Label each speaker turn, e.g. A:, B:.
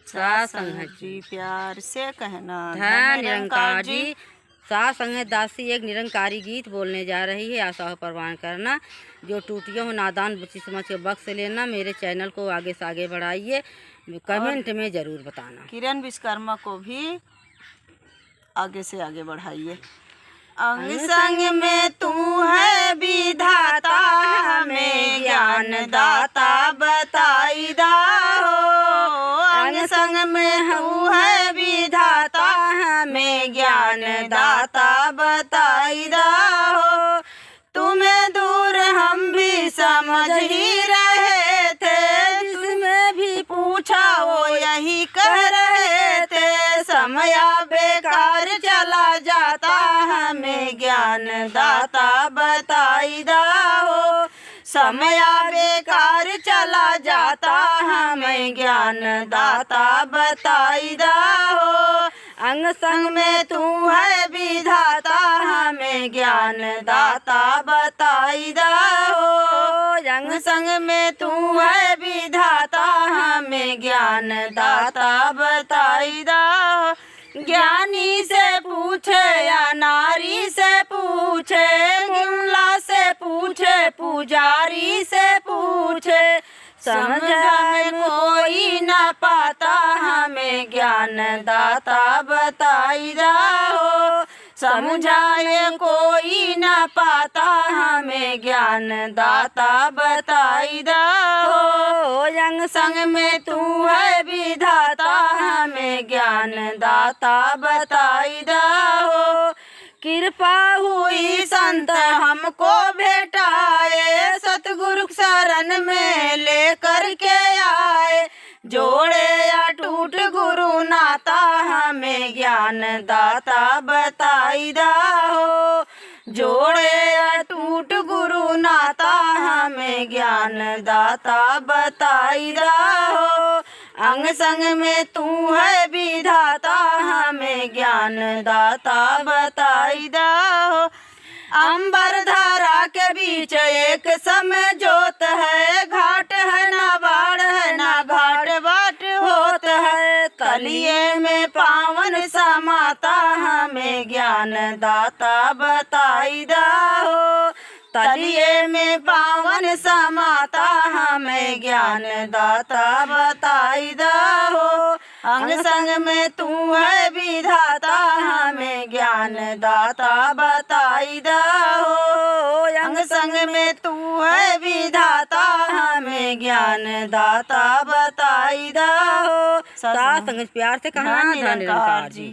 A: सासंग
B: जी प्यार से कहना
A: धन निरंकार जी। सासंग दासी एक निरंकारी गीत बोलने जा रही है। आशा प्रवान करना, जो टूटियों हो नादान बच्ची समझ के बख्श लेना। मेरे चैनल को आगे से आगे बढ़ाइए, कमेंट में ज़रूर बताना।
B: किरण विश्वकर्मा को भी आगे से आगे बढ़ाइए। अंग संग में तू है विधाता, हमें ज्ञान दाता बताई दा हो। अंग संग में तू है विधाता, हमें ज्ञान दाता बताई दा हो। तुम्हें दूर हम भी समझ ही रहे थे, जिसमें भी पूछा वो यही कह रहे थे। समय बेकार चला जाता, हमें ज्ञान दाता बताई दा हो। समय बेकार चला जाता, हमें ज्ञान दाता बताई दा हो। अंग संग में तू है विधाता, हमें ज्ञान दाता बताई दा हो। अंग संग में तू है विधाता, हमें ज्ञान दाता बताई दा हो। ज्ञानी से पूछे या नारी से पूछे, मुल्ला से पूछे पुजारी से पूछे, समझाए कोई न पाता, हमें ज्ञान दाता बताई दा हो। समझाए कोई न पाता, हमें ज्ञान दाता बताई दा हो। अंग संग में तू है विधाता, हमें ज्ञान दाता बताई दा हो। कृपा हुई संत हमको भेटाए, सतगुरु शरण में लेकर के आए। जोड़े या टूट गुरु नाता, हमें ज्ञान दाता बताई दा हो। जोड़े या टूट गुरु नाता, हमें ज्ञान दाता बताई दा हो। अंग संग में तू है विधाता, हमें ज्ञान दाता बताई दा हो। अंबर धारा के बीच एक समय जोत है, घाट है ना बाढ़ है ना घाट बाट होत है। कलिए में पावन समाता, हमें ज्ञान दाता बताई दा हो। तलिए में पावन समाता, हमें ज्ञान दाता बताई दा हो। अंग संग में तू है विधाता, हमें ज्ञान दाता बताई दा हो। अंग संग में तू है विधाता, हमें ज्ञान दाता बताई दा हो।
A: सासंग प्यार से कहना, धन निरंकार जी।